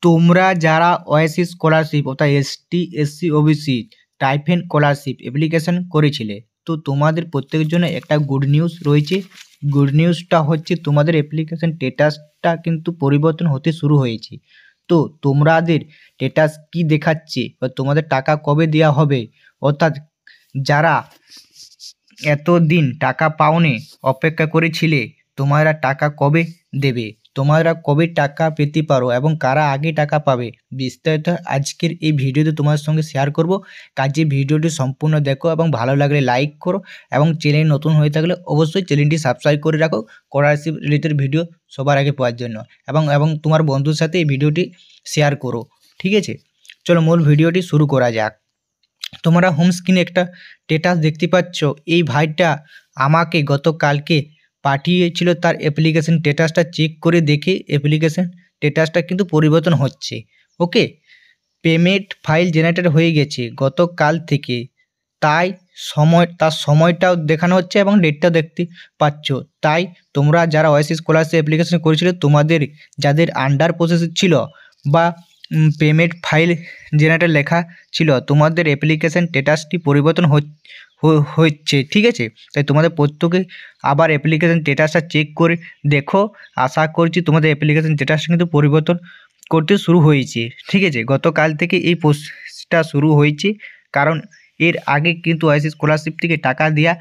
তোমরা যারা OSC scholarship অর্থাৎ এসটি এসসি ওবিসি টাইফেন স্কলারশিপ অ্যাপ্লিকেশন করেছিলে, তো তোমাদের প্রত্যেকের জন্য একটা গুড নিউজ রয়েছে। গুড নিউজটা হচ্ছে তোমাদের অ্যাপ্লিকেশন স্ট্যাটাসটা কিন্তু পরিবর্তন হতে শুরু হয়েছে। তো তোমাদের স্ট্যাটাস কি দেখাচ্ছে বা তোমাদের টাকা কবে দেওয়া হবে, অর্থাৎ যারা এতদিন টাকা পাওনি অপেক্ষা করেছিলে তোমরা টাকা কবে দেবে, তোমরা কবে টাকা পেতে পারো এবং কারা আগে টাকা পাবে, বিস্তারিত আজকের এই ভিডিওতে তোমার সঙ্গে শেয়ার করব। কাজে ভিডিওটি সম্পূর্ণ দেখো এবং ভালো লাগলে লাইক করো এবং চ্যানেল নতুন হয়ে থাকলে অবশ্যই চ্যানেলটি সাবস্ক্রাইব করে রাখো স্কলারশিপ রিলেটেড ভিডিও সবার আগে পাওয়ার জন্য, এবং তোমার বন্ধুর সাথে এই ভিডিওটি শেয়ার করো। ঠিক আছে, চলো মূল ভিডিওটি শুরু করা যাক। তোমরা হোম স্ক্রিনে একটা স্ট্যাটাস দেখতে পাচ্ছ। এই ভাইটা আমাকে গতকালকে পাঠিয়েছিল, তার অ্যাপ্লিকেশন স্ট্যাটাসটা চেক করে দেখে অ্যাপ্লিকেশন স্ট্যাটাসটা কিন্তু পরিবর্তন হচ্ছে। ওকে, পেমেন্ট ফাইল জেনারেটেড হয়ে গেছে গতকাল থেকে, তাই তার সময়টাও দেখানো হচ্ছে এবং ডেটটাও দেখতে পাচ্ছ। তাই তোমরা যারা ওএসসি স্কলারশিপ অ্যাপ্লিকেশন করেছিল, তোমাদের যাদের আন্ডার প্রসেস ছিল বা পেমেন্ট ফাইল জেনারেটর লেখা ছিল, তোমাদের অ্যাপ্লিকেশন স্ট্যাটাসটি পরিবর্তন হচ্ছে। ঠিক আছে, তাই তোমাদের প্রত্যেকে আবার অ্যাপ্লিকেশন স্ট্যাটাসটা চেক করে দেখো। আশা করছি তোমাদের অ্যাপ্লিকেশন স্ট্যাটাসটা কিন্তু পরিবর্তন করতে শুরু হয়েছে। ঠিক আছে, গতকাল থেকে এই প্রসেসটা শুরু হয়েছে, কারণ এর আগে কিন্তু ওএসসি স্কলারশিপ থেকে টাকা দেওয়া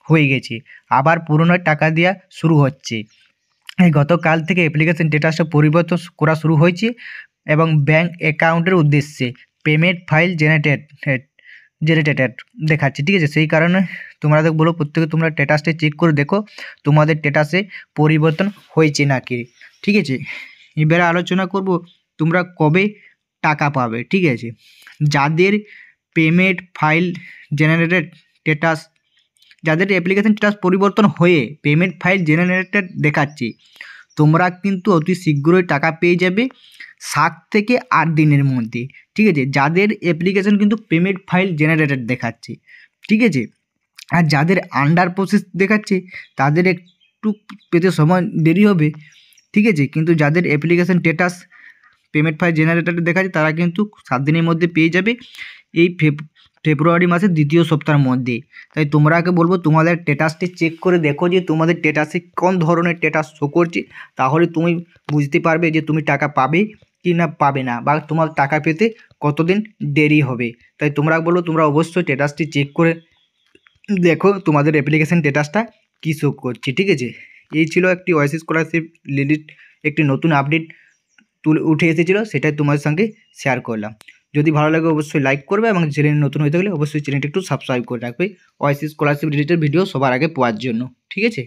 হয়ে গেছে, আবার পুরনো টাকা দেওয়া শুরু হচ্ছে। এই গতকাল থেকে অ্যাপ্লিকেশন স্ট্যাটাসটা পরিবর্তন করা শুরু হয়েছে এবং ব্যাঙ্ক অ্যাকাউন্টের উদ্দেশ্যে পেমেন্ট ফাইল জেনারেটেড দেখাচ্ছে। ঠিক আছে, সেই কারণে তোমাদের বলো প্রত্যেকে তোমরা স্ট্যাটাসটা চেক করে দেখো তোমাদের স্ট্যাটাসে পরিবর্তন হয়েছে নাকি। ঠিক আছে, এবারে আলোচনা করব তোমরা কবে টাকা পাবে। ঠিক আছে, যাদের পেমেন্ট ফাইল জেনারেটেড স্ট্যাটাস, যাদের অ্যাপ্লিকেশন স্ট্যাটাস পরিবর্তন হয়ে পেমেন্ট ফাইল জেনারেটেড দেখাচ্ছে, তোমরা কিন্তু অতি শীঘ্রই টাকা পেয়ে যাবে 7 থেকে 8 দিনের মধ্যে। ঠিক আছে, যাদের অ্যাপ্লিকেশন কিন্তু পেমেন্ট ফাইল জেনারেটেড দেখাচ্ছে। ঠিক আছে, আর যাদের আন্ডার প্রসেস দেখাচ্ছে তাদের একটু পেতে সময় দেরি হবে। ঠিক আছে, কিন্তু যাদের application status payment file generated দেখাচ্ছে তারা কিন্তু 7 দিনের মধ্যে পেয়ে যাবে, এই ফেব্রুয়ারি মাসের দ্বিতীয় সপ্তাহের মধ্যে। তাই তোমরাকে বলবো তোমাদের স্ট্যাটাসটি চেক করে দেখো যে তোমাদের স্ট্যাটাসে কোন ধরনের স্ট্যাটাস শো করছে, তাহলে তুমি বুঝতে পারবে যে তুমি টাকা পাবে কি না পাবে না, বা তোমার টাকা পেতে কতদিন দেরি হবে। তাই তোমরা বলো তোমরা অবশ্যই স্ট্যাটাসটি চেক করে দেখো তোমাদের অ্যাপ্লিকেশন স্ট্যাটাসটা কী শো করছে। ঠিক আছে, এই ছিল একটি ওএসসি স্কলারশিপ রিলেটেড একটি নতুন আপডেট উঠে এসেছিলো, সেটাই তোমার সঙ্গে শেয়ার করলাম। যদি ভালো লাগে অবশ্যই লাইক করবে এবং চ্যানেল নতুন হয়ে থাকলে অবশ্যই চ্যানেলটি একটু সাবস্ক্রাইব করে রাখবে ওএসসি স্কলারশিপ রিলেটেড ভিডিও সবার আগে পাওয়ার জন্য। ঠিক আছে।